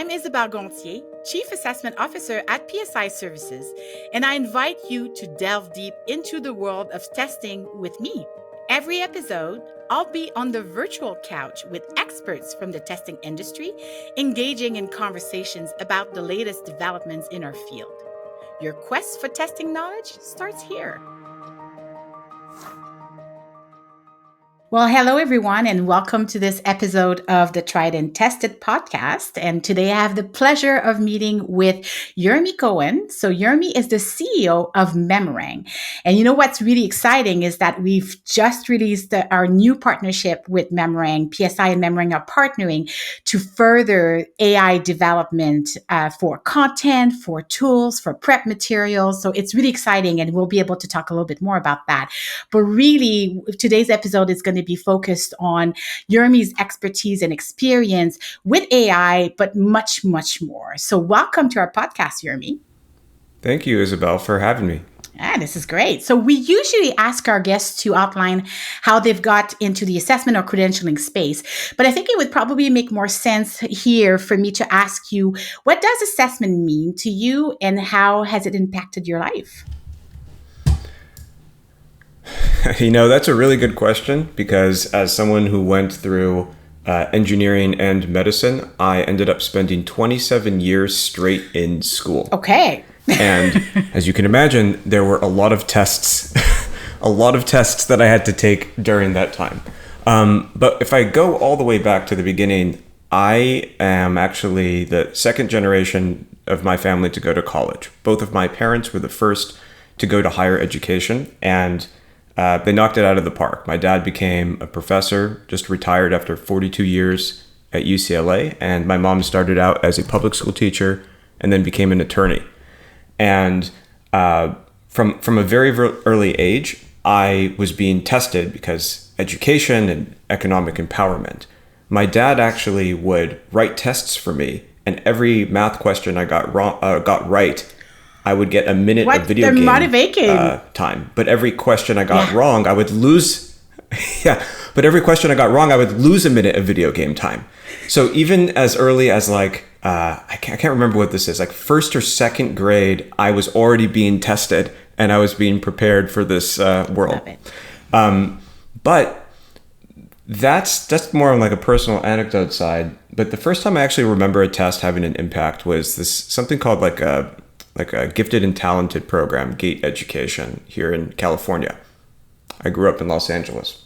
I'm Isabelle Gonthier, Chief Assessment Officer at PSI Services, and I invite you to delve deep into the world of testing with me. Every episode, I'll be on the virtual couch with experts from the testing industry, engaging in conversations about the latest developments in our field. Your quest for testing knowledge starts here. Well, hello, everyone, and welcome to this episode of the Tried and Tested podcast. And today I have the pleasure of meeting with Yermie Cohen. So Yermie is the CEO of Memorang. And you know what's really exciting is that we've just released our new partnership with Memorang. PSI and Memorang are partnering to further AI development for content, for tools, for prep materials. So it's really exciting, and we'll be able to talk a little bit more about that. But really, today's episode is going to be focused on Yermie's expertise and experience with AI, but much, much more. So welcome to our podcast, Yermie. Thank you, Isabelle, for having me. This is great. So we usually ask our guests to outline how they've got into the assessment or credentialing space. But I think it would probably make more sense here for me to ask you, what does assessment mean to you and how has it impacted your life? You know, that's a really good question because as someone who went through engineering and medicine, I ended up spending 27 years straight in school. Okay. And as you can imagine, there were a lot of tests, that I had to take during that time. But if I go all the way back to the beginning, I am actually the second generation of my family to go to college. Both of my parents were the first to go to higher education, and they knocked it out of the park. My dad became a professor, just retired after 42 years at UCLA, and my mom started out as a public school teacher and then became an attorney. And from a very early age, I was being tested because education and economic empowerment. My dad actually would write tests for me, and every math question I got right, I would get a minute of video game time. But every question I got wrong, I would lose. But every question I got wrong, I would lose a minute of video game time. So even as early as I can't remember what this is, like first or second grade, I was already being tested and I was being prepared for this world. But that's more on like a personal anecdote side. But the first time I actually remember a test having an impact was this something called like a gifted and talented program, GATE education here in California. I grew up in Los Angeles.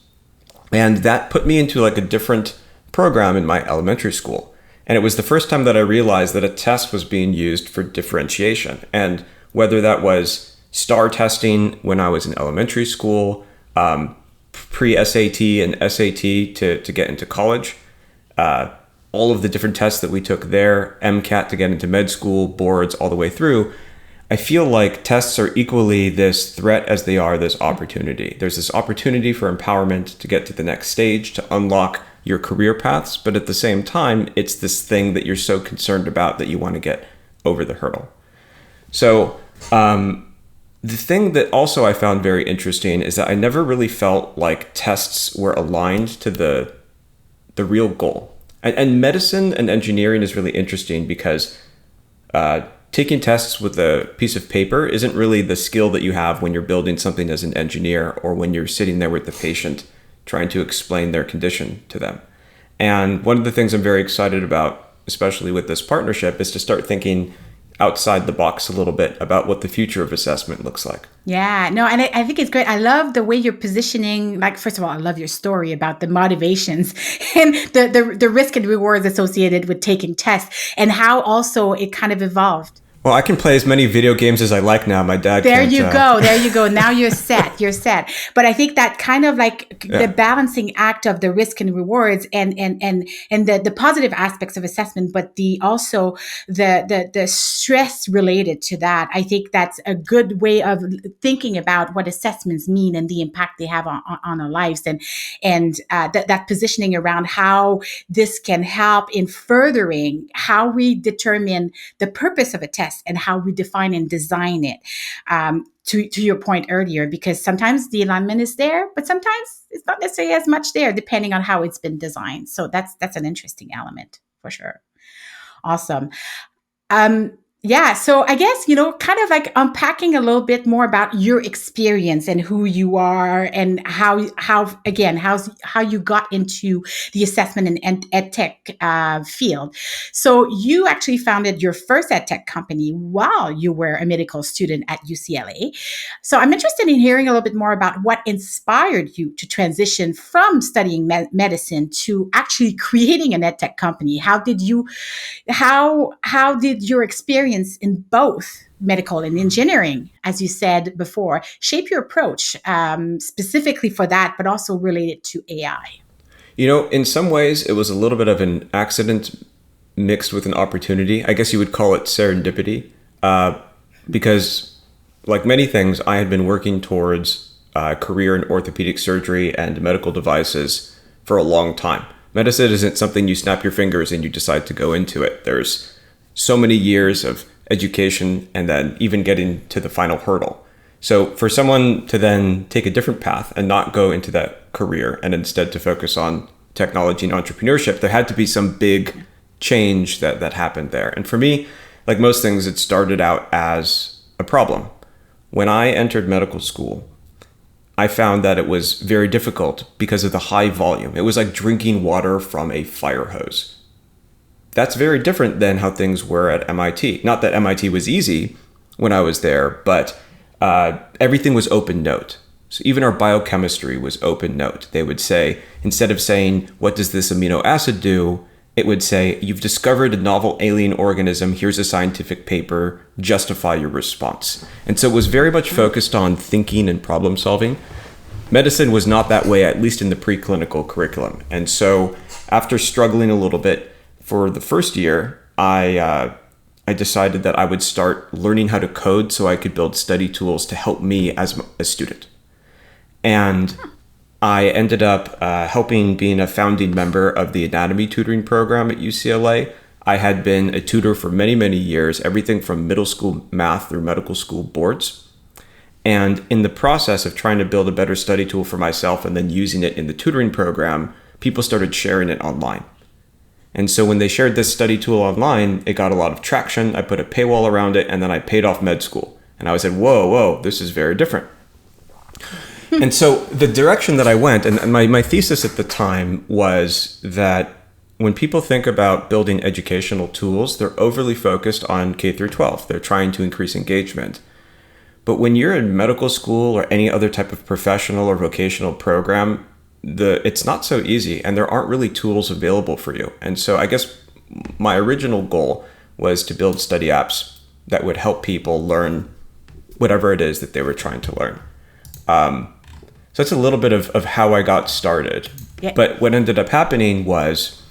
And that put me into like a different program in my elementary school. And it was the first time that I realized that a test was being used for differentiation. And whether that was STAR testing when I was in elementary school, pre-SAT and SAT to get into college, all of the different tests that we took there, MCAT to get into med school, boards all the way through, I feel like tests are equally this threat as they are this opportunity. There's this opportunity for empowerment to get to the next stage, to unlock your career paths, but at the same time, it's this thing that you're so concerned about that you want to get over the hurdle. So the thing that also I found very interesting is that I never really felt like tests were aligned to the real goal. And medicine and engineering is really interesting because taking tests with a piece of paper isn't really the skill that you have when you're building something as an engineer or when you're sitting there with the patient trying to explain their condition to them. And one of the things I'm very excited about, especially with this partnership, is to start thinking outside the box a little bit about what the future of assessment looks like. Yeah, no, and I think it's great. I love the way you're positioning, like, first of all, I love your story about the motivations and the risk and rewards associated with taking tests and how also it kind of evolved. Well, I can play as many video games as I like now. My dad There can't. There you go. Now you're set. But I think that kind of like the balancing act of the risk and rewards and the positive aspects of assessment, but also the stress related to that. I think that's a good way of thinking about what assessments mean and the impact they have on our lives, and that positioning around how this can help in furthering how we determine the purpose of a test and how we define and design it, to your point earlier, because sometimes the alignment is there, but sometimes it's not necessarily as much there depending on how it's been designed. So that's an interesting element for sure. Awesome. Yeah, so I guess, kind of like unpacking a little bit more about your experience and who you are and how you got into the assessment and EdTech field. So you actually founded your first EdTech company while you were a medical student at UCLA. So I'm interested in hearing a little bit more about what inspired you to transition from studying medicine to actually creating an EdTech company. How did your experience in both medical and engineering, as you said before, shape your approach specifically for that, but also related to AI? In some ways, it was a little bit of an accident mixed with an opportunity. I guess you would call it serendipity, because, like many things, I had been working towards a career in orthopedic surgery and medical devices for a long time. Medicine isn't something you snap your fingers and you decide to go into it. There's so many years of education and then even getting to the final hurdle. So for someone to then take a different path and not go into that career and instead to focus on technology and entrepreneurship, there had to be some big change that happened there. And for me, like most things, it started out as a problem. When I entered medical school, I found that it was very difficult because of the high volume. It was like drinking water from a fire hose. That's very different than how things were at MIT. Not that MIT was easy when I was there, but everything was open note. So even our biochemistry was open note. They would say, instead of saying, what does this amino acid do? It would say, you've discovered a novel alien organism. Here's a scientific paper. Justify your response. And so it was very much focused on thinking and problem solving. Medicine was not that way, at least in the preclinical curriculum. And so after struggling a little bit for the first year, I decided that I would start learning how to code so I could build study tools to help me as a student. And I ended up helping being a founding member of the anatomy tutoring program at UCLA. I had been a tutor for many, many years, everything from middle school math through medical school boards. And in the process of trying to build a better study tool for myself and then using it in the tutoring program, people started sharing it online. And so when they shared this study tool online, it got a lot of traction. I put a paywall around it, and then I paid off med school. And I said, whoa, this is very different. And so the direction that I went, and my thesis at the time was that when people think about building educational tools, they're overly focused on K through 12. They're trying to increase engagement. But when you're in medical school or any other type of professional or vocational program, it's not so easy, and there aren't really tools available for you. And so I guess my original goal was to build study apps that would help people learn whatever it is that they were trying to learn. So that's a little bit of how I got started. Yeah. But what ended up happening was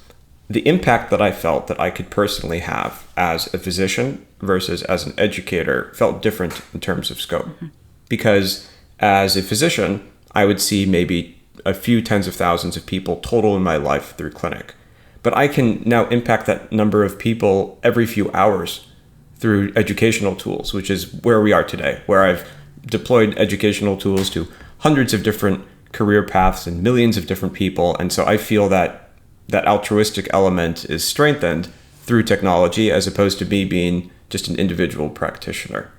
the impact that I felt that I could personally have as a physician versus as an educator felt different in terms of scope. Mm-hmm. Because as a physician, I would see maybe a few tens of thousands of people total in my life through clinic. But I can now impact that number of people every few hours through educational tools, which is where we are today, where I've deployed educational tools to hundreds of different career paths and millions of different people. And so I feel that that altruistic element is strengthened through technology as opposed to me being just an individual practitioner.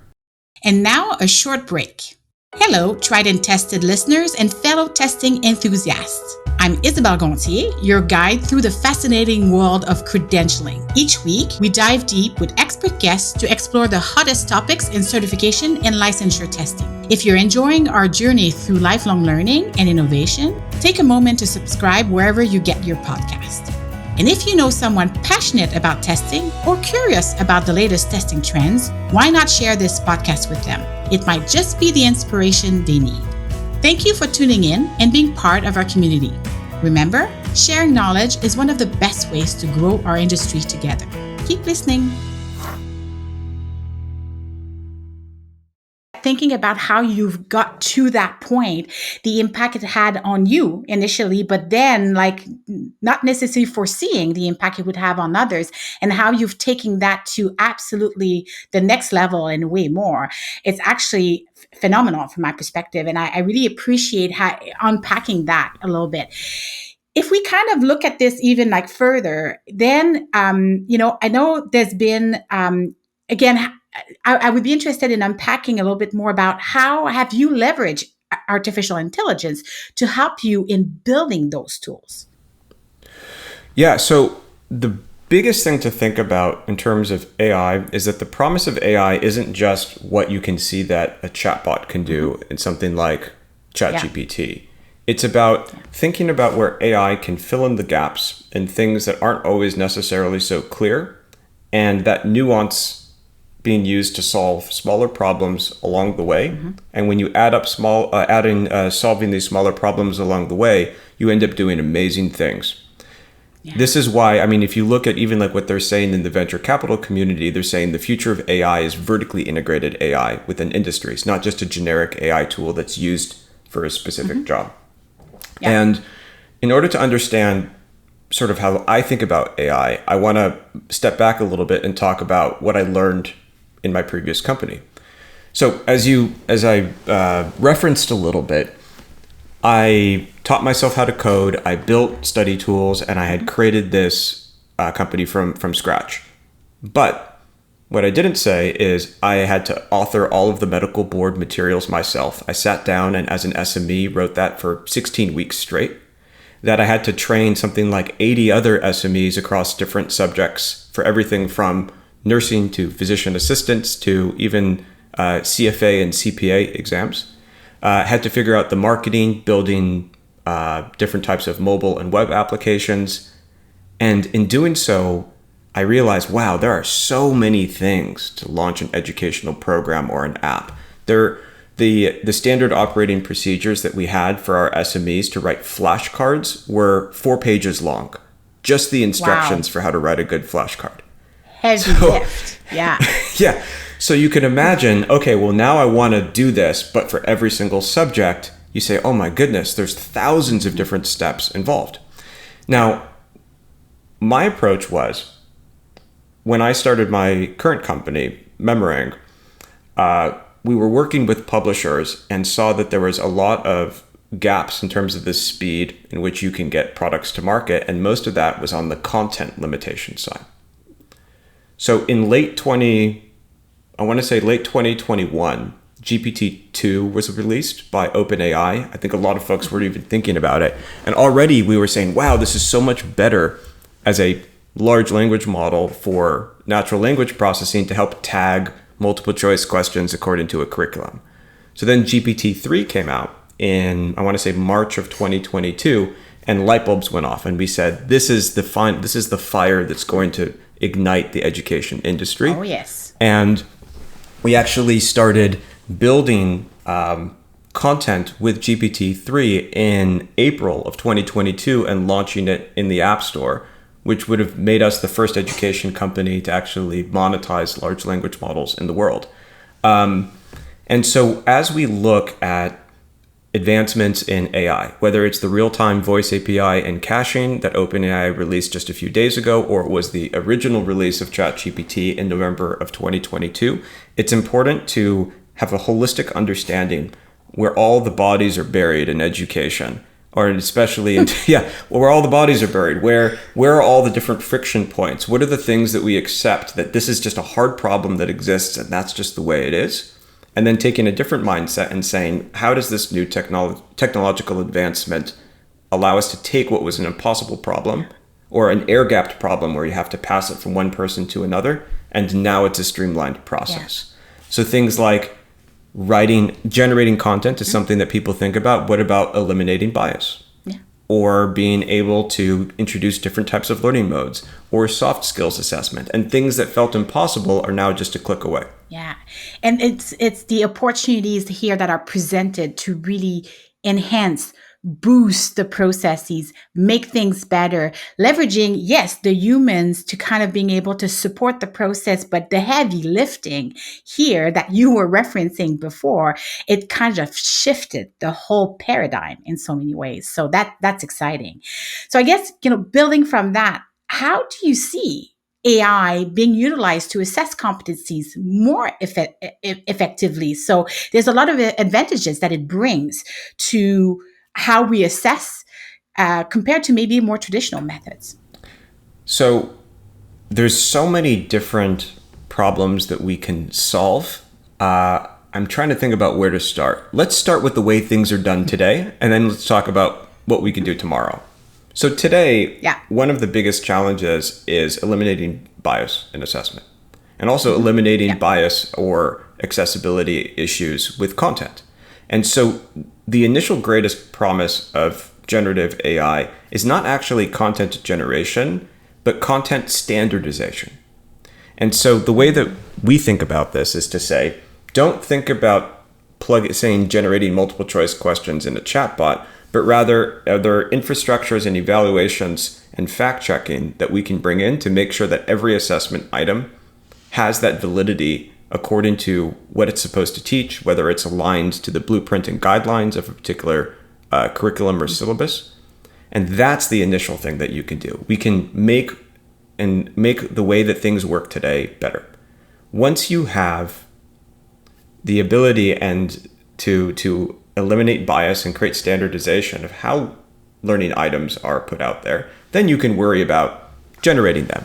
And now a short break. Hello, tried and tested listeners and fellow testing enthusiasts. I'm Isabelle Gonthier, your guide through the fascinating world of credentialing. Each week, we dive deep with expert guests to explore the hottest topics in certification and licensure testing. If you're enjoying our journey through lifelong learning and innovation, take a moment to subscribe wherever you get your podcast. And if you know someone passionate about testing or curious about the latest testing trends, why not share this podcast with them? It might just be the inspiration they need. Thank you for tuning in and being part of our community. Remember, sharing knowledge is one of the best ways to grow our industry together. Keep listening. Thinking about how you've got to that point, the impact it had on you initially, but then not necessarily foreseeing the impact it would have on others, and how you've taken that to absolutely the next level and way more. It's actually phenomenal from my perspective. And I really appreciate unpacking that a little bit. if we kind of look at this even like further, then, I know there's been, again, I would be interested in unpacking a little bit more about how have you leveraged artificial intelligence to help you in building those tools? Yeah, so the biggest thing to think about in terms of AI is that the promise of AI isn't just what you can see that a chatbot can do in something like ChatGPT. It's about thinking about where AI can fill in the gaps in things that aren't always necessarily so clear, and that nuance being used to solve smaller problems along the way. And when you add up solving these smaller problems along the way, you end up doing amazing things. This is why, I mean, if you look at even like what they're saying in the venture capital community, they're saying the future of AI is vertically integrated AI within industries, not just a generic AI tool that's used for a specific job. And in order to understand sort of how I think about AI, I want to step back a little bit and talk about what I learned in my previous company. So as I referenced a little bit, I taught myself how to code, I built study tools, and I had created this company from scratch. But what I didn't say is I had to author all of the medical board materials myself. I sat down and as an SME wrote that for 16 weeks straight. That I had to train something like 80 other SMEs across different subjects for everything from nursing to physician assistants to even CFA and CPA exams. Had to figure out the marketing, building different types of mobile and web applications. And in doing so, I realized, wow, there are so many things to launch an educational program or an app. The standard operating procedures that we had for our SMEs to write flashcards were 4 pages long. Just the instructions for how to write a good flashcard. Heavy lift. Yeah. Yeah. So you can imagine, okay, well, now I want to do this, but for every single subject, you say, oh my goodness, there's thousands of different steps involved. Now, my approach was, when I started my current company, Memorang, we were working with publishers and saw that there was a lot of gaps in terms of the speed in which you can get products to market, and most of that was on the content limitation side. So in late 2021, GPT-2 was released by OpenAI. I think a lot of folks weren't even thinking about it. And already we were saying, wow, this is so much better as a large language model for natural language processing to help tag multiple choice questions according to a curriculum. So then GPT-3 came out in, I want to say March of 2022, and light bulbs went off. And we said, this is the fire that's going to ignite the education industry. Oh, yes. And we actually started building content with GPT-3 in April of 2022 and launching it in the App Store, which would have made us the first education company to actually monetize large language models in the world. And so as we look at advancements in AI, whether it's the real-time voice API and caching that OpenAI released just a few days ago, or it was the original release of ChatGPT in November of 2022, it's important to have a holistic understanding where all the bodies are buried in education, or especially where all the bodies are buried, where are all the different friction points? What are the things that we accept that this is just a hard problem that exists and that's just the way it is? And then taking a different mindset and saying, how does this new technological advancement allow us to take what was an impossible problem or an air-gapped problem where you have to pass it from one person to another, and now it's a streamlined process. Yeah. So things like generating content is something that people think about. What about eliminating bias? Yeah. Or being able to introduce different types of learning modes or soft skills assessment, and things that felt impossible are now just a click away. Yeah. And it's the opportunities here that are presented to really enhance, boost the processes, make things better, leveraging, yes, the humans to kind of being able to support the process, but the heavy lifting here that you were referencing before, it kind of shifted the whole paradigm in so many ways. So that's exciting. So I guess, building from that, how do you see AI being utilized to assess competencies more effectively? So there's a lot of advantages that it brings to how we assess, compared to maybe more traditional methods? So there's so many different problems that we can solve. I'm trying to think about where to start. Let's start with the way things are done today, and then let's talk about what we can do tomorrow. So today, one of the biggest challenges is eliminating bias in assessment, and also eliminating bias or accessibility issues with content. And so the initial greatest promise of generative AI is not actually content generation, but content standardization. And so the way that we think about this is to say, don't think about generating multiple choice questions in a chatbot, but rather are there infrastructures and evaluations and fact checking that we can bring in to make sure that every assessment item has that validity according to what it's supposed to teach, whether it's aligned to the blueprint and guidelines of a particular curriculum or syllabus. And that's the initial thing that you can do. We can make the way that things work today better. Once you have the ability and to eliminate bias and create standardization of how learning items are put out there, then you can worry about generating them.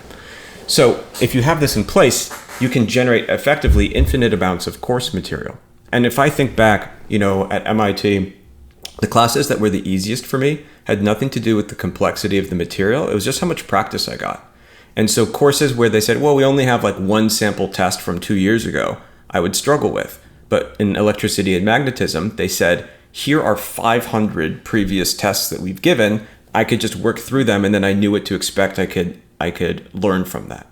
So if you have this in place, you can generate effectively infinite amounts of course material. And if I think back, at MIT, the classes that were the easiest for me had nothing to do with the complexity of the material. It was just how much practice I got. And so courses where they said, well, we only have like one sample test from 2 years ago, I would struggle with. But in electricity and magnetism, they said, here are 500 previous tests that we've given. I could just work through them, and then I knew what to expect. I could learn from that.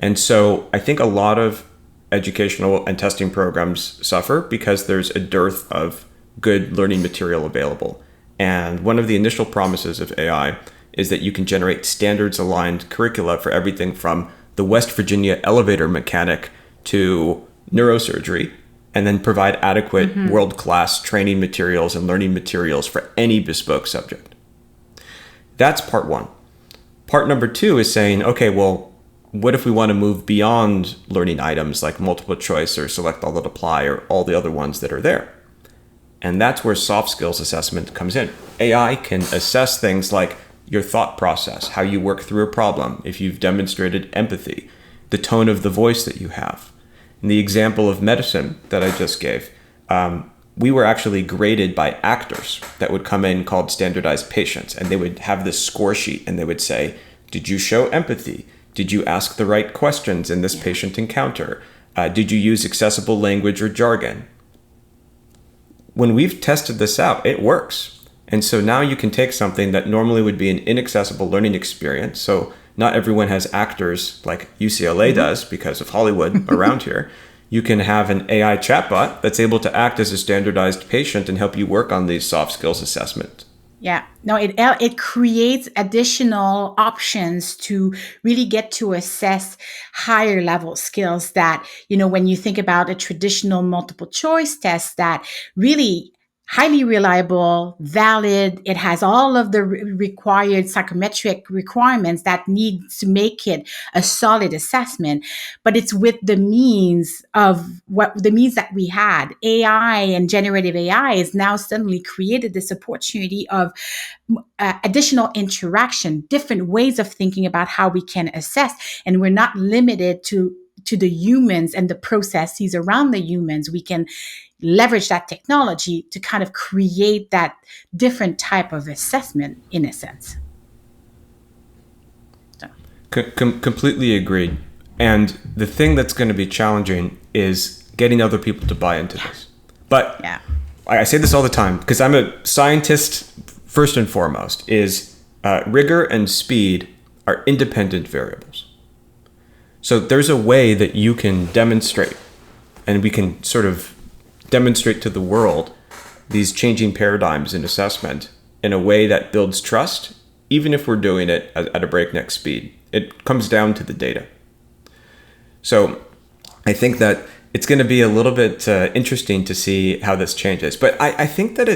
And so I think a lot of educational and testing programs suffer because there's a dearth of good learning material available. And one of the initial promises of AI is that you can generate standards-aligned curricula for everything from the West Virginia elevator mechanic to neurosurgery, and then provide adequate world-class training materials and learning materials for any bespoke subject. That's part one. Part number two is saying, okay, well, what if we want to move beyond learning items like multiple choice or select all that apply or all the other ones that are there? And that's where soft skills assessment comes in. AI can assess things like your thought process, how you work through a problem, if you've demonstrated empathy, the tone of the voice that you have. In the example of medicine that I just gave, we were actually graded by actors that would come in called standardized patients, and they would have this score sheet and they would say, did you show empathy? Did you ask the right questions in this patient encounter? Did you use accessible language or jargon? When we've tested this out, it works. And so now you can take something that normally would be an inaccessible learning experience. So not everyone has actors like UCLA does because of Hollywood around here. You can have an AI chatbot that's able to act as a standardized patient and help you work on these soft skills assessment. Yeah, no, it creates additional options to really get to assess higher level skills that, when you think about a traditional multiple choice test that really highly reliable, valid, it has all of the required psychometric requirements that need to make it a solid assessment, but it's with the means that we had. AI and generative AI has now suddenly created this opportunity of additional interaction, different ways of thinking about how we can assess, and we're not limited to the humans and the processes around the humans. We can leverage that technology to kind of create that different type of assessment in a sense. So. Completely agreed. And the thing that's going to be challenging is getting other people to buy into this. But I say this all the time because I'm a scientist first and foremost, is rigor and speed are independent variables. So there's a way that you can demonstrate, and we can sort of demonstrate to the world these changing paradigms in assessment in a way that builds trust, even if we're doing it at a breakneck speed. It comes down to the data. So I think that it's going to be a little bit interesting to see how this changes. But I think that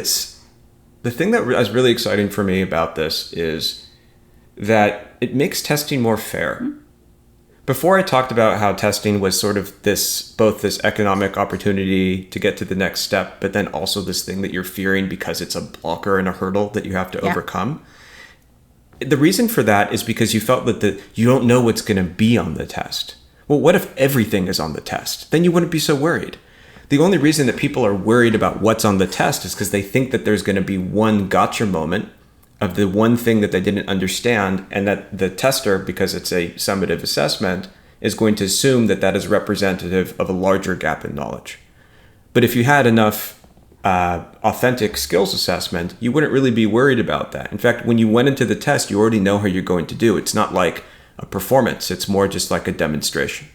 the thing that is really exciting for me about this is that it makes testing more fair. Mm-hmm. Before I talked about how testing was sort of both this economic opportunity to get to the next step, but then also this thing that you're fearing because it's a blocker and a hurdle that you have to overcome. the reason for that is because you felt that you don't know what's going to be on the test. Well, what if everything is on the test? Then you wouldn't be so worried. The only reason that people are worried about what's on the test is because they think that there's going to be one gotcha moment of the one thing that they didn't understand, and that the tester, because it's a summative assessment, is going to assume that that is representative of a larger gap in knowledge. But if you had enough authentic skills assessment, you wouldn't really be worried about that. In fact, when you went into the test, you already know how you're going to do. It's not like a performance. It's more just like a demonstration.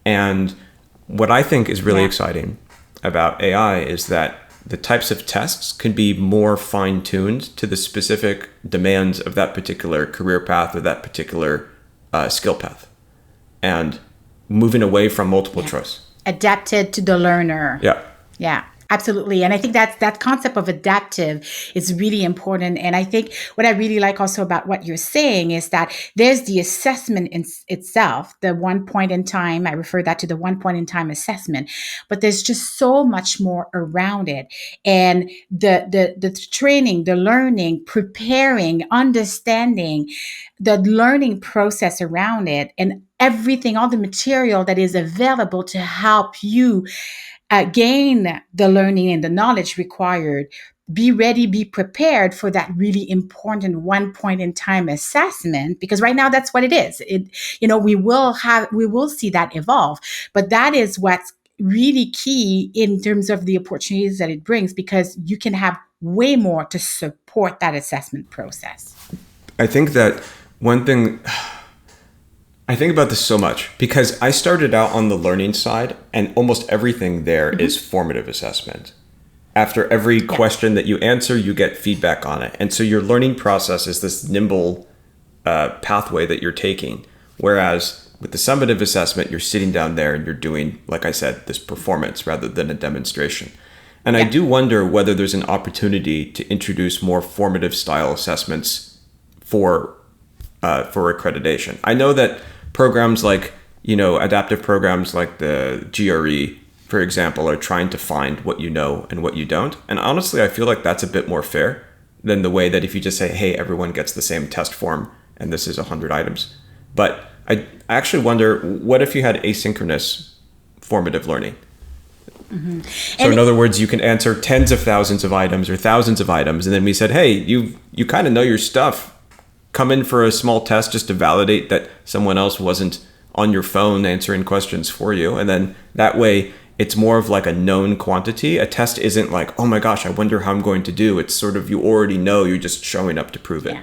And what I think is really exciting about AI is that the types of tests can be more fine-tuned to the specific demands of that particular career path or that particular skill path, and moving away from multiple choice. Adapted to the learner. Yeah. Yeah. Absolutely. And I think that concept of adaptive is really important. And I think what I really like also about what you're saying is that there's the assessment in itself, the one point in time. I refer that to the one point in time assessment, but there's just so much more around it. And the training, the learning, preparing, understanding, the learning process around it, and everything, all the material that is available to help you gain the learning and the knowledge required. Be ready, be prepared for that really important one point in time assessment, because right now that's what it is. We will see that evolve, but that is what's really key in terms of the opportunities that it brings, because you can have way more to support that assessment process. I think that one thing, I think about this so much because I started out on the learning side, and almost everything there is formative assessment. After every question that you answer, you get feedback on it. And so your learning process is this nimble pathway that you're taking. Whereas with the summative assessment, you're sitting down there and you're doing, like I said, this performance rather than a demonstration. And I do wonder whether there's an opportunity to introduce more formative style assessments for accreditation. I know that programs like, adaptive programs like the GRE, for example, are trying to find what you know and what you don't. And honestly, I feel like that's a bit more fair than the way that if you just say, hey, everyone gets the same test form and this is 100 items. But I actually wonder, what if you had asynchronous formative learning? Mm-hmm. So in other words, you can answer tens of thousands of items or thousands of items. And then we said, hey, you kind of know your stuff. Come in for a small test just to validate that someone else wasn't on your phone answering questions for you. And then that way it's more of like a known quantity. A test isn't like, oh my gosh, I wonder how I'm going to do. It's sort of, you already know, you're just showing up to prove it.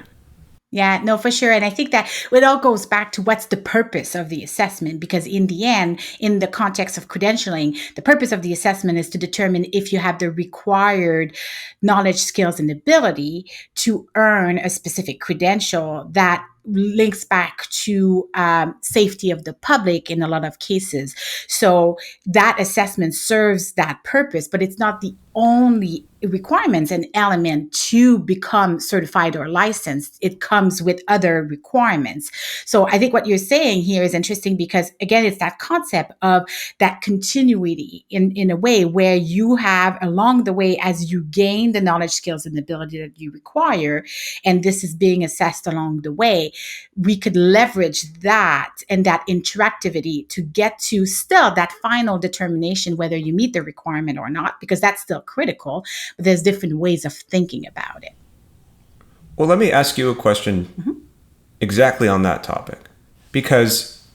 Yeah, no, for sure. And I think that it all goes back to what's the purpose of the assessment, because in the end, in the context of credentialing, the purpose of the assessment is to determine if you have the required knowledge, skills, and ability to earn a specific credential that links back to safety of the public in a lot of cases. So that assessment serves that purpose, but it's not the only requirements and element to become certified or licensed. It comes with other requirements. So I think what you're saying here is interesting because, again, it's that concept of that continuity in a way where you have along the way, as you gain the knowledge, skills, and ability that you require, and this is being assessed along the way, we could leverage that and that interactivity to get to still that final determination whether you meet the requirement or not, because that's still critical, but there's different ways of thinking about it. Well, let me ask you a question exactly on that topic, because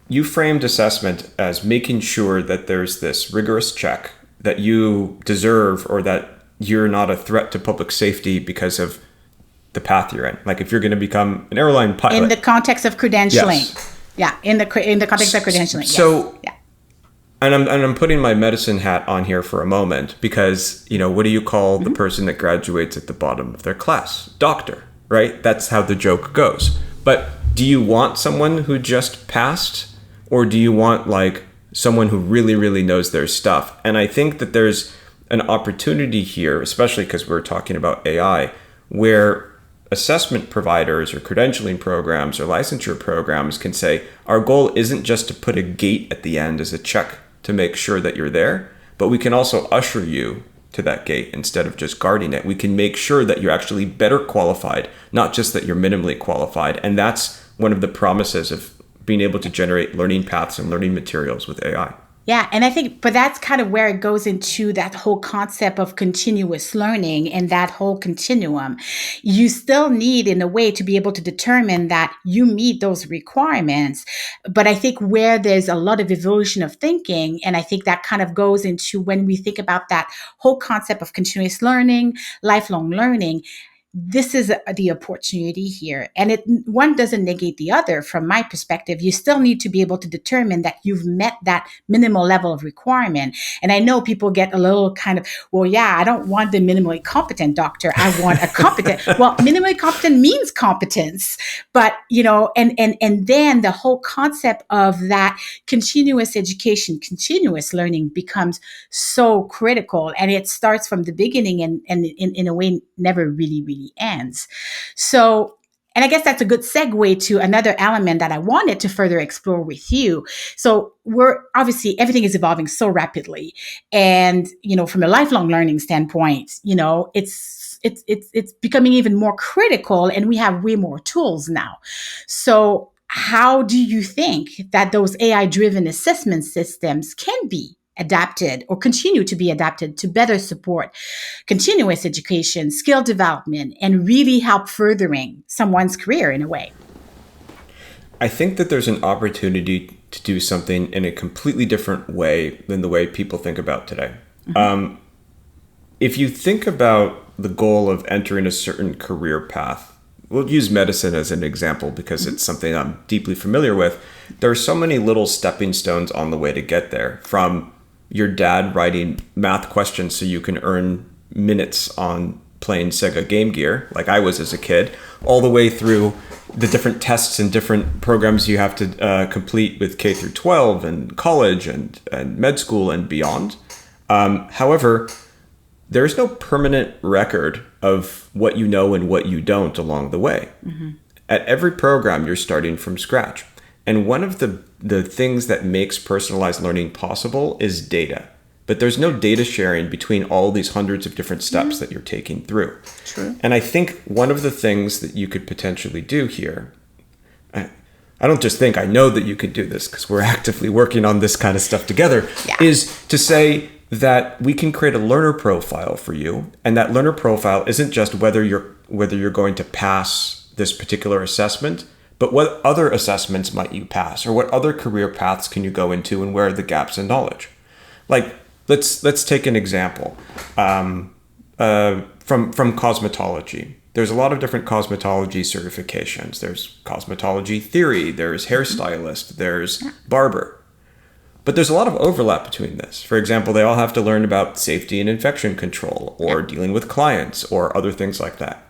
you framed assessment as making sure that there's this rigorous check that you deserve or that you're not a threat to public safety because of the path you're in. Like if you're going to become an airline pilot. In the context of credentialing. Yes. Yeah, in the context of credentialing. So, yes. And I'm putting my medicine hat on here for a moment because, what do you call the person that graduates at the bottom of their class? Doctor, right? That's how the joke goes. But do you want someone who just passed, or do you want like someone who really, really knows their stuff? And I think that there's an opportunity here, especially because we're talking about AI, where assessment providers or credentialing programs or licensure programs can say, our goal isn't just to put a gate at the end as a check to make sure that you're there, but we can also usher you to that gate instead of just guarding it. We can make sure that you're actually better qualified, not just that you're minimally qualified. And that's one of the promises of being able to generate learning paths and learning materials with AI. Yeah. And I think, but that's kind of where it goes into that whole concept of continuous learning and that whole continuum. You still need, in a way, to be able to determine that you meet those requirements. But I think where there's a lot of evolution of thinking, and I think that kind of goes into when we think about that whole concept of continuous learning, lifelong learning. This is the opportunity here. And one doesn't negate the other from my perspective. You still need to be able to determine that you've met that minimal level of requirement. And I know people get a little kind of, well, yeah, I don't want the minimally competent doctor. I want a competent. Well, minimally competent means competence. But, and then the whole concept of that continuous education, continuous learning becomes so critical. And it starts from the beginning and in a way never really ends. So, and I guess that's a good segue to another element that I wanted to further explore with you. So we're obviously, everything is evolving so rapidly. And, from a lifelong learning standpoint, it's becoming even more critical, and we have way more tools now. So how do you think that those AI-driven assessment systems can be adapted or continue to be adapted to better support continuous education, skill development, and really help furthering someone's career in a way? I think that there's an opportunity to do something in a completely different way than the way people think about today. Mm-hmm. If you think about the goal of entering a certain career path, we'll use medicine as an example because it's something I'm deeply familiar with. There are so many little stepping stones on the way to get there, from your dad writing math questions so you can earn minutes on playing Sega Game Gear, like I was as a kid, all the way through the different tests and different programs you have to complete with K through 12 and college and med school and beyond. However, there is no permanent record of what you know and what you don't along the way. Mm-hmm. At every program, you're starting from scratch. And one of the things that makes personalized learning possible is data. But there's no data sharing between all these hundreds of different steps that you're taking through. True. And I think one of the things that you could potentially do here, I don't just think, I know that you could do this because we're actively working on this kind of stuff together, is to say that we can create a learner profile for you. And that learner profile isn't just whether you're going to pass this particular assessment, but what other assessments might you pass, or what other career paths can you go into, and where are the gaps in knowledge? Like, let's take an example from cosmetology. There's a lot of different cosmetology certifications. There's cosmetology theory, there's hairstylist, there's barber. But there's a lot of overlap between this. For example, they all have to learn about safety and infection control, or dealing with clients, or other things like that.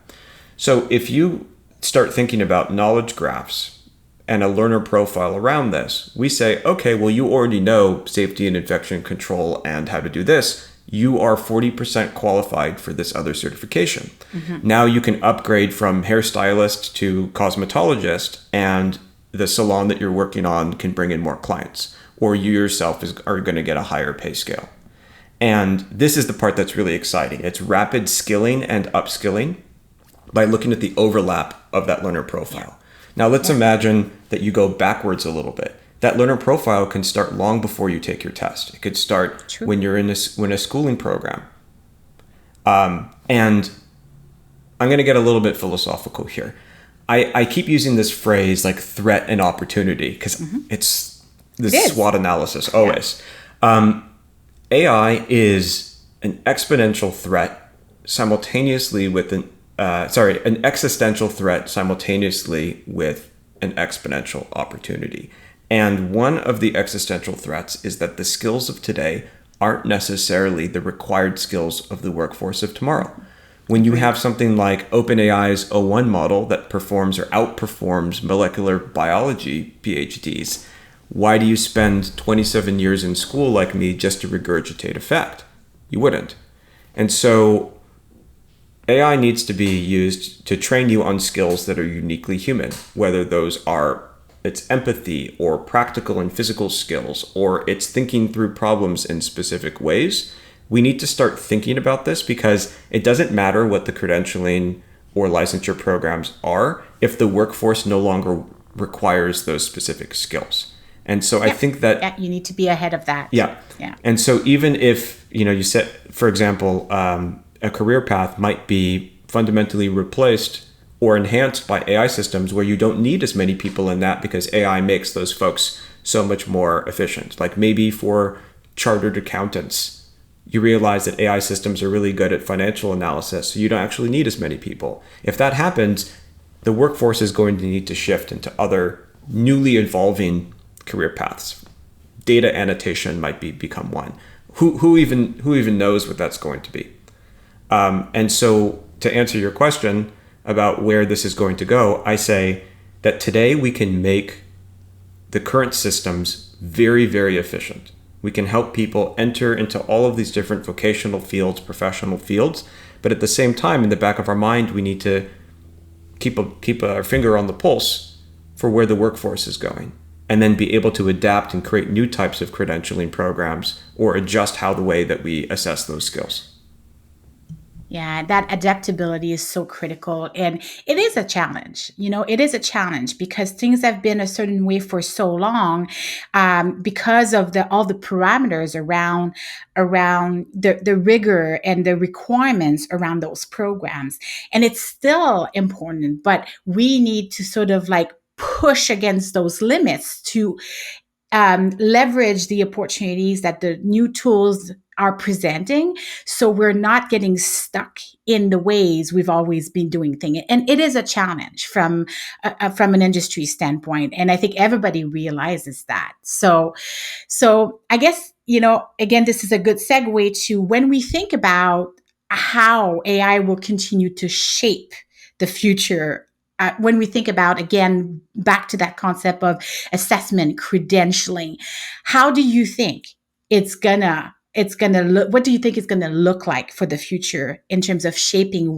So if you start thinking about knowledge graphs and a learner profile around this, we say, okay, well, you already know safety and infection control and how to do this. You are 40% qualified for this other certification. Mm-hmm. Now you can upgrade from hairstylist to cosmetologist, and the salon that you're working on can bring in more clients, or you yourself are going to get a higher pay scale. And this is the part that's really exciting. It's rapid skilling and upskilling by looking at the overlap of that learner profile. Now let's imagine that you go backwards a little bit. That learner profile can start long before you take your test. It could start when you're in a schooling program. And I'm going to get a little bit philosophical here. I keep using this phrase like threat and opportunity because it's this SWOT analysis always. AI is an exponential threat simultaneously with an existential threat simultaneously with an exponential opportunity. And one of the existential threats is that the skills of today aren't necessarily the required skills of the workforce of tomorrow. When you have something like OpenAI's O1 model that performs or outperforms molecular biology PhDs, why do you spend 27 years in school like me just to regurgitate a fact? You wouldn't. And so AI needs to be used to train you on skills that are uniquely human, whether those are it's empathy or practical and physical skills, or it's thinking through problems in specific ways. we need to start thinking about this, because it doesn't matter what the credentialing or licensure programs are if the workforce no longer requires those specific skills. And so I think that you need to be ahead of that. Yeah. And so even if, you said, for example, a career path might be fundamentally replaced or enhanced by AI systems where you don't need as many people in that because AI makes those folks so much more efficient. Like maybe for chartered accountants, you realize that AI systems are really good at financial analysis, so you don't actually need as many people. If that happens, the workforce is going to need to shift into other newly evolving career paths. Data annotation might become one. Who even knows what that's going to be? And so to answer your question about where this is going to go, I say that today we can make the current systems very, very efficient. We can help people enter into all of these different vocational fields, professional fields, but at the same time, in the back of our mind, we need to keep our finger on the pulse for where the workforce is going, and then be able to adapt and create new types of credentialing programs or adjust the way that we assess those skills. Yeah, that adaptability is so critical. And it is a challenge. It is a challenge because things have been a certain way for so long, because of all the parameters around the rigor and the requirements around those programs. And it's still important, but we need to sort of like push against those limits to leverage the opportunities that the new tools are presenting, so we're not getting stuck in the ways we've always been doing things. And it is a challenge from an industry standpoint, and I think everybody realizes that. So I guess, again, this is a good segue to when we think about how AI will continue to shape the future. When we think about, again, back to that concept of assessment, credentialing, how do you think it's gonna look? What do you think it's gonna look like for the future in terms of shaping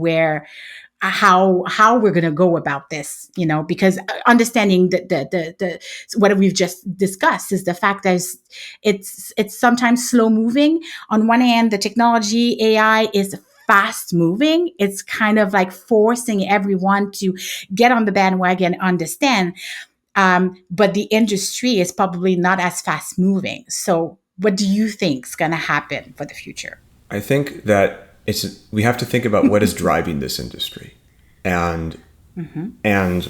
how we're gonna go about this? Because understanding the what we've just discussed is the fact that it's sometimes slow moving. On one hand, the technology AI is fast moving. It's kind of like forcing everyone to get on the bandwagon, understand. But the industry is probably not as fast moving. So what do you think is going to happen for the future? I think that we have to think about what is driving this industry. And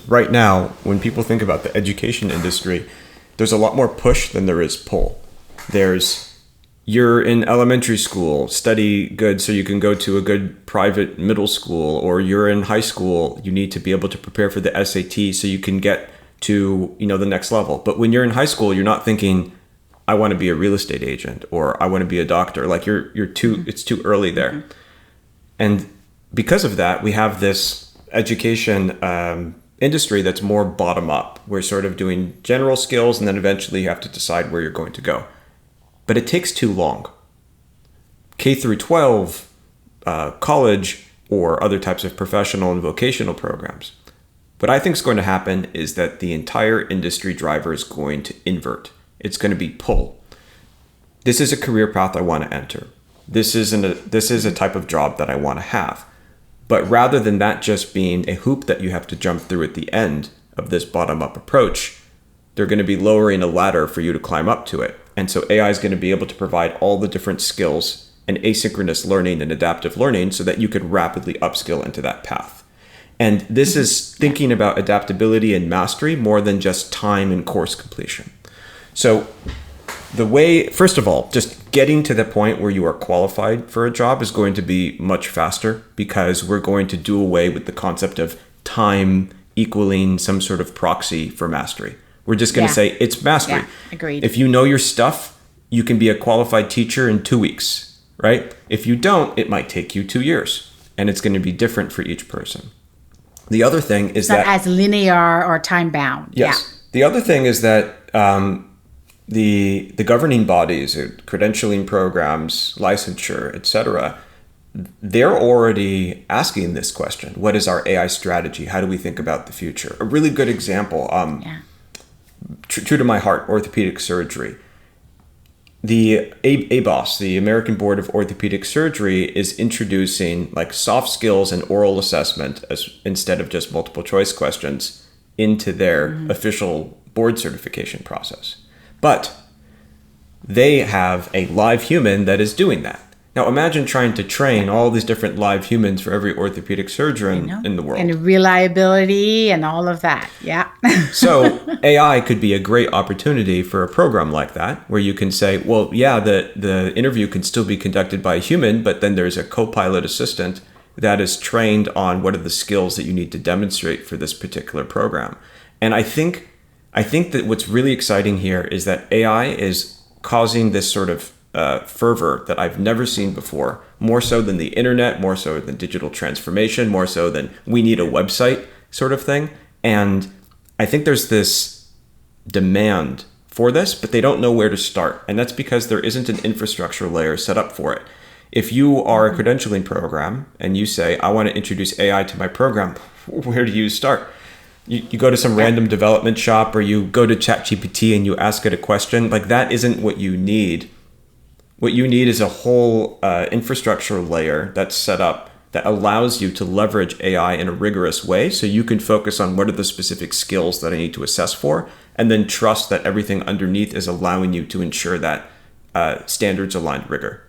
right now, when people think about the education industry, there's a lot more push than there is pull. You're in elementary school, study good so you can go to a good private middle school, or you're in high school, you need to be able to prepare for the SAT so you can get to, the next level. But when you're in high school, you're not thinking, I want to be a real estate agent or I want to be a doctor. Like it's too early there. And because of that, we have this education industry that's more bottom up. We're sort of doing general skills, and then eventually you have to decide where you're going to go. But it takes too long. K through 12, college, or other types of professional and vocational programs. What I think is going to happen is that the entire industry driver is going to invert. It's going to be pull. This is a career path I want to enter. This is a type of job that I want to have. But rather than that just being a hoop that you have to jump through at the end of this bottom-up approach, they're going to be lowering a ladder for you to climb up to it. And so AI is going to be able to provide all the different skills and asynchronous learning and adaptive learning so that you could rapidly upskill into that path. And this is thinking about adaptability and mastery more than just time and course completion. So first of all, just getting to the point where you are qualified for a job is going to be much faster, because we're going to do away with the concept of time equaling some sort of proxy for mastery. We're just going to say it's mastery. Yeah, agreed. If you know your stuff, you can be a qualified teacher in 2 weeks, right? If you don't, it might take you 2 years, and it's going to be different for each person. The other thing is not as linear or time bound. Yes. Yeah. The other thing is that the governing bodies, credentialing programs, licensure, etc., they're already asking this question: what is our AI strategy? How do we think about the future? A really good example. True to my heart, orthopedic surgery. the ABOS, the American Board of Orthopedic Surgery, is introducing like soft skills and oral assessment as instead of just multiple choice questions into their official board certification process. But they have a live human that is doing that. Now imagine trying to train all these different live humans for every orthopedic surgeon in the world. And reliability and all of that. Yeah. So AI could be a great opportunity for a program like that, where you can say, well, yeah, the interview can still be conducted by a human, but then there's a co-pilot assistant that is trained on what are the skills that you need to demonstrate for this particular program. And I think that what's really exciting here is that AI is causing this sort of fervor that I've never seen before, more so than the internet, more so than digital transformation, more so than we need a website sort of thing. And I think there's this demand for this, but they don't know where to start. And that's because there isn't an infrastructure layer set up for it. If you are a credentialing program and you say, I want to introduce AI to my program, where do you start? You go to some random development shop, or you go to ChatGPT and you ask it a question. Like, that isn't what you need. What you need is a whole infrastructure layer that's set up that allows you to leverage AI in a rigorous way, so you can focus on what are the specific skills that I need to assess for, and then trust that everything underneath is allowing you to ensure that standards aligned rigor.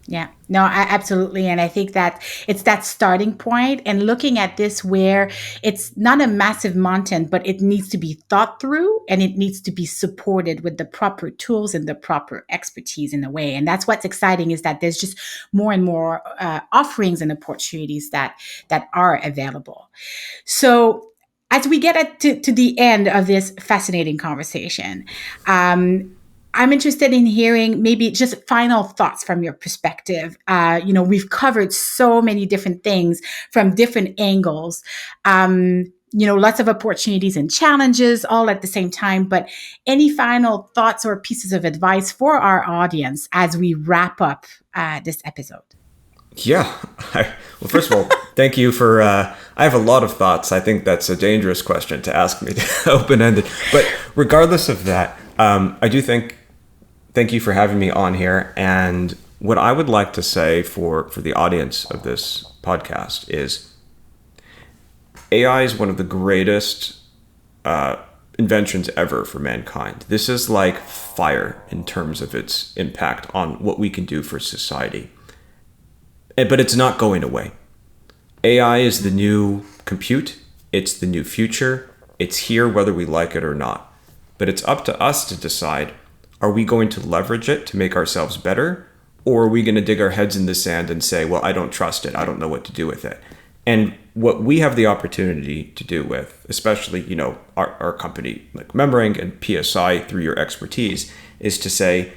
Yeah, no, absolutely. And I think that it's that starting point and looking at this where it's not a massive mountain, but it needs to be thought through and it needs to be supported with the proper tools and the proper expertise in a way. And that's what's exciting, is that there's just more and more offerings and opportunities that are available. So as we get to the end of this fascinating conversation, I'm interested in hearing maybe just final thoughts from your perspective. We've covered so many different things from different angles. Lots of opportunities and challenges all at the same time. But any final thoughts or pieces of advice for our audience as we wrap up this episode? Yeah. Well, first of all, thank you for. I have a lot of thoughts. I think that's a dangerous question to ask me, open ended. But regardless of that, I do think. Thank you for having me on here. And what I would like to say for the audience of this podcast is AI is one of the greatest inventions ever for mankind. This is like fire in terms of its impact on what we can do for society. But it's not going away. AI is the new compute. It's the new future. It's here whether we like it or not. But it's up to us to decide, are we going to leverage it to make ourselves better? Or are we going to dig our heads in the sand and say, well, I don't trust it. I don't know what to do with it. And what we have the opportunity to do with, especially, our company like Memorang and PSI through your expertise, is to say,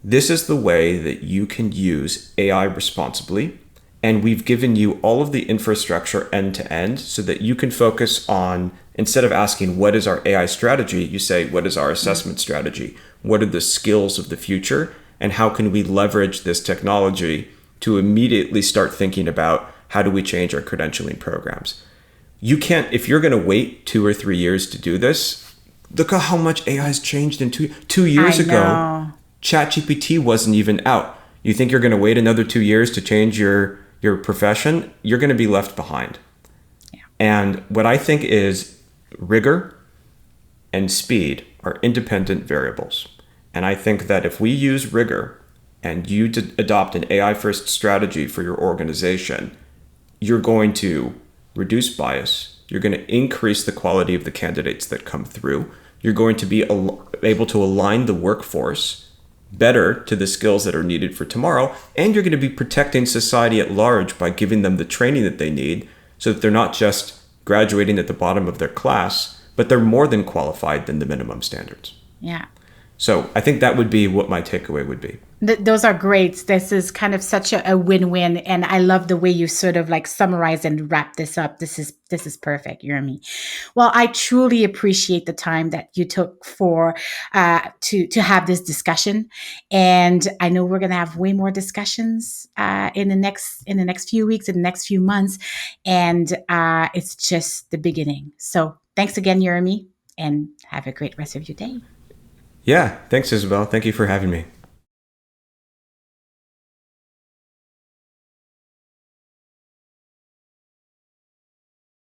this is the way that you can use AI responsibly. And we've given you all of the infrastructure end to end so that you can focus on, instead of asking, what is our AI strategy? You say, what is our assessment strategy? What are the skills of the future? And how can we leverage this technology to immediately start thinking about how do we change our credentialing programs? You can't, if you're going to wait 2 or 3 years to do this, look at how much AI has changed in 2 years ago. ChatGPT wasn't even out. You think you're going to wait another 2 years to change your profession? You're going to be left behind. Yeah. And what I think is rigor and speed are independent variables. And I think that if we use rigor and you adopt an AI-first strategy for your organization, you're going to reduce bias. You're going to increase the quality of the candidates that come through. You're going to be able to align the workforce better to the skills that are needed for tomorrow. And you're going to be protecting society at large by giving them the training that they need so that they're not just graduating at the bottom of their class, but they're more than qualified than the minimum standards. Yeah. So I think that would be what my takeaway would be. Those are great. This is kind of such a win-win. And I love the way you sort of like summarize and wrap this up. This is perfect, Yermie. Well, I truly appreciate the time that you took for to have this discussion. And I know we're gonna have way more discussions in the next few weeks, in the next few months. And it's just the beginning. So thanks again, Yermie, and have a great rest of your day. Yeah, thanks, Isabelle. Thank you for having me.